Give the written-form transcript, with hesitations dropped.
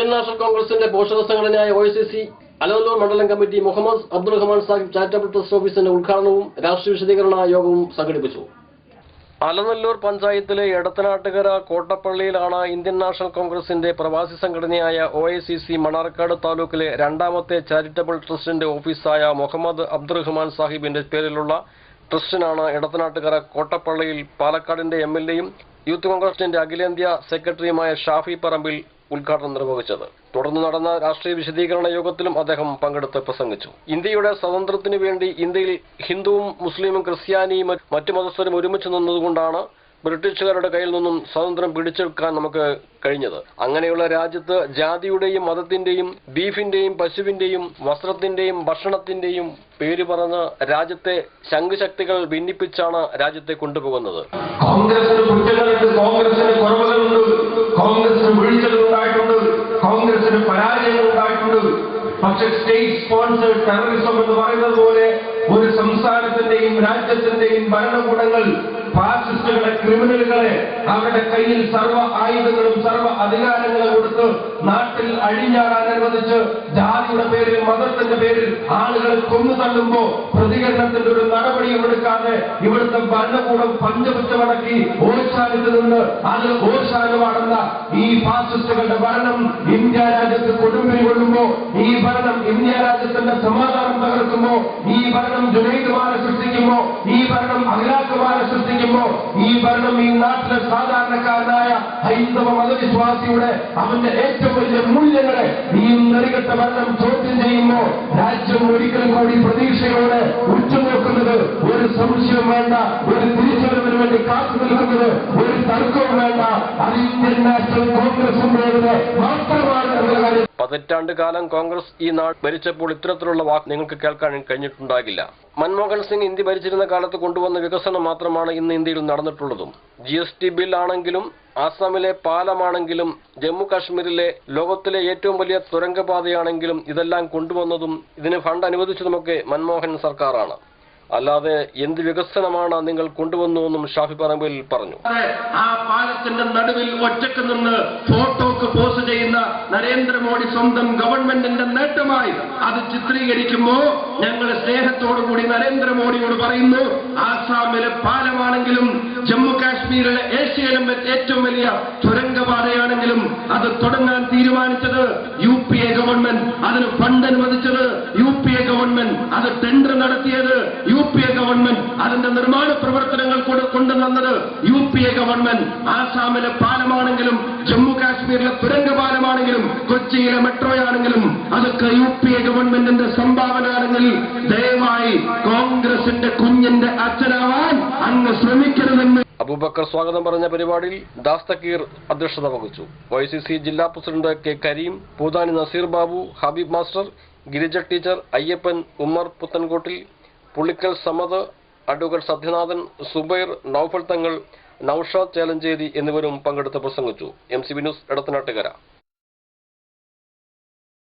Indian national കോൺഗ്രസിന്റെ പോഷക സംഘടനയായ OICC അലനല്ലൂർ മണ്ഡലം committee Muhammad Abdurahman Sahib charitable trust ഓഫീസിന്റെ ഉദ്ഘാടനവും രാഷ്ട്രീയ വിശദീകരണ യോഗവും സംഘടിപ്പിച്ചു. അലനല്ലൂർ പഞ്ചായത്തിലെ എടത്തനാട്ടുകര കോട്ടപ്പള്ളിയിലാണ് ഇന്ത്യൻ നാഷണൽ കോൺഗ്രസിന്റെ പ്രവാസി സംഘടനയായ OICC മണ്ണാർക്കാട് താലൂക്കിലെ രണ്ടാമത്തെ ചാരിറ്റബിൾ ട്രസ്റ്റിന്റെ ഓഫീസായ മുഹമ്മദ് അബ്ദുറഹ്മാൻ സാഹിബിന്റെ പേരിലുള്ള ട്രസ്റ്റിനാണ് എടത്തനാട്ടുകര കോട്ടപ്പള്ളിയിൽ പാലക്കാടിന്റെ MLAയും യൂത്ത് കോൺഗ്രസിന്റെ അഖിലേന്ത്യാ സെക്രട്ടറിയുമായ ഷാഫി പറമ്പിൽ ഉദ്ഘാടനം നിർവഹിച്ചത്. തുടർന്ന് നടന്ന രാഷ്ട്രീയ വിശദീകരണ യോഗത്തിലും അദ്ദേഹം പങ്കെടുത്ത് പ്രസംഗിച്ചു. ഇന്ത്യയുടെ സ്വാതന്ത്ര്യത്തിനു വേണ്ടി ഇന്ത്യയിൽ ഹിന്ദുവും മുസ്ലിമും ക്രിസ്ത്യാനിയും മറ്റു മതസ്ഥരും ഒരുമിച്ച് നിന്നതുകൊണ്ടാണ് ബ്രിട്ടീഷുകാരുടെ കയ്യിൽ നിന്നും സ്വാതന്ത്ര്യം പിടിച്ചെടുക്കാൻ നമുക്ക് കഴിഞ്ഞത്. അങ്ങനെയുള്ള രാജ്യത്ത് ജാതിയുടെയും മതത്തിന്റെയും ബീഫിന്റെയും പശുവിന്റെയും വസ്ത്രത്തിന്റെയും ഭക്ഷണത്തിന്റെയും പേര് പറഞ്ഞ് രാജ്യത്തെ ശംഖുശക്തികൾ ഭിന്നിപ്പിച്ചാണ് രാജ്യത്തെ കൊണ്ടുപോകുന്നത്. കോൺഗ്രസിന് കുറ്റങ്ങളുണ്ട്, കോൺഗ്രസിന് കുറവുകളുണ്ട്, കോൺഗ്രസിന് വീഴ്ചകളുണ്ടായിട്ടുണ്ട്, കോൺഗ്രസിന് പരാജയങ്ങളുണ്ടായിട്ടുണ്ട്. പക്ഷെ സ്റ്റേറ്റ് സ്പോൺസേഡ് ടെററിസം എന്ന് പറയുന്നത് പോലെ ഒരു സംസ്ഥാനത്തിന്റെയും രാജ്യത്തിന്റെയും ഭരണകൂടങ്ങൾ ഫാസിസ്റ്റുകളെ, ക്രിമിനലുകളെ അവരുടെ കയ്യിൽ സർവ്വ ആയുധങ്ങളും സർവ്വ അധികാരങ്ങളും കൊടുത്ത് നാട്ടിൽ അഴിഞ്ഞാടാൻ അനുവദിച്ച് ജാതിയുടെ പേരിൽ മതത്തിന്റെ പേരിൽ ആളുകളെ കൊന്നു തള്ളുമ്പോ പ്രതികരണത്തിന്റെ ഒരു നടപടിയും എടുക്കാതെ ഇവിടുത്തെ ഭരണകൂടം പഞ്ചപുച്ചമടക്കി ഓശാനിൽ നിന്ന് അത് ഓശാനുമാണെന്ന ഈ ഫാസിസ്റ്റുകളുടെ ഭരണം ഇന്ത്യ രാജ്യത്ത് കൊടുമ്പിരി കൊള്ളുമ്പോ, ഈ ഭരണം ഇന്ത്യ രാജ്യത്തിന്റെ സമാധാനം തകർക്കുമ്പോ, ഈ ഭരണം ജുനൈദുമാരെ സൃഷ്ടിക്കുമ്പോ, ഈ ഭരണം അഖിലാഖുമാരെ സൃഷ്ടിക്കുമ്പോ, ഈ ഭരണം ഈ നാട്ടിലെ സാധാരണക്കാരനായ ഹൈന്ദവ മതവിശ്വാസിയുടെ അവന്റെ ഏറ്റവും വലിയ മൂല്യങ്ങളെ ഈ നെറികെട്ട ഭരണം ചോദ്യം ചെയ്യുമ്പോ രാജ്യം ഒരിക്കലും കൂടി പ്രതീക്ഷയോടെ ഉറ്റുനോക്കുന്നത്, ഒരു സംശയം വേണ്ട, ഒരു തിരിച്ചറിവിന് വേണ്ടി കാത്തു നിൽക്കുന്നത്, ഒരു തർക്കവും വേണ്ട, അത് ഇന്ത്യൻ നാഷണൽ കോൺഗ്രസിന്റെ മാത്രമാണ് എന്ന കാര്യം. പതിറ്റാണ്ട് കാലം കോൺഗ്രസ് ഈ നാട് ഭരിച്ചപ്പോൾ ഇത്തരത്തിലുള്ള വാക്ക് നിങ്ങൾക്ക് കേൾക്കാൻ കഴിഞ്ഞിട്ടുണ്ടാകില്ല. മൻമോഹൻ സിംഗ് ഇന്ത്യ ഭരിച്ചിരുന്ന കാലത്ത് കൊണ്ടുവന്ന വികസനം മാത്രമാണ് ഇന്ന് ഇന്ത്യയിൽ നടന്നിട്ടുള്ളതും. GST ബിൽ ആണെങ്കിലും ആസാമിലെ പാലമാണെങ്കിലും ജമ്മു കാശ്മീരിലെ ലോകത്തിലെ ഏറ്റവും വലിയ തുരങ്കപാതയാണെങ്കിലും ഇതെല്ലാം കൊണ്ടുവന്നതും ഇതിന് ഫണ്ട് അനുവദിച്ചതുമൊക്കെ മൻമോഹൻ സർക്കാരാണ്. അല്ലാതെ എന്ത് വികസനമാണ് നിങ്ങൾ കൊണ്ടുവന്നുവെന്നും ഷാഫി പറമ്പിൽ പറഞ്ഞു. ആ പാലത്തിന്റെ നടുവിൽ ഒറ്റക്ക് നിന്ന് ഫോട്ടോക്ക് പോസ്റ്റ് ചെയ്യുന്ന നരേന്ദ്രമോദി സ്വന്തം ഗവൺമെന്റിന്റെ നേട്ടമായി അത് ചിത്രീകരിക്കുമ്പോ ഞങ്ങൾ സ്നേഹത്തോടുകൂടി നരേന്ദ്രമോദിയോട് പറയുന്നു, ആസാമിലെ പാലമാണെങ്കിലും ജമ്മു കാശ്മീരിലെ ഏഷ്യയിലെ ഏറ്റവും വലിയ തുരങ്കപാതയാണെങ്കിലും അത് തുടങ്ങാൻ തീരുമാനിച്ചത് UPA ഗവൺമെന്റ്, അതിന് ഫണ്ട് അനുവദിച്ചത് UPA ഗവൺമെന്റ്, അത് ടെൻഡർ നടത്തിയത് UPA ഗവൺമെന്റ്, അതിന്റെ നിർമ്മാണ പ്രവർത്തനങ്ങൾ കൊണ്ടുവന്നത് UPA ഗവൺമെന്റ്. ആസാമിലെ പാലമാണെങ്കിലും ജമ്മു കാശ്മീരിലെ തുരങ്കപാലമാണെങ്കിലും കൊച്ചിയിലെ മെട്രോയാണെങ്കിലും അതൊക്കെ UPA ഗവൺമെന്റിന്റെ സംഭാവന ആണെങ്കിൽ ദയവായി കോൺഗ്രസിന്റെ കുഞ്ഞിന്റെ അച്ഛനാവാൻ അങ്ങ് ശ്രമിക്കരുതെന്ന് അബൂബക്കർ സ്വാഗതം പറഞ്ഞ പരിപാടിയിൽ ദാസ്തക്കീർ അധ്യക്ഷത വഹിച്ചു. OICC ജില്ലാ president K Kareem, Poothani Naseer Babu, Habeeb master, Girija teacher, Ayyappan, Ummer Puthankottil, Pullikkal Samad, advocate Sathyanathan, Zubair, Noufal Thangal, Noushad Chelancheri എന്നിവരും പങ്കെടുത്ത് പ്രസംഗിച്ചു. MCB news Edathanattukara.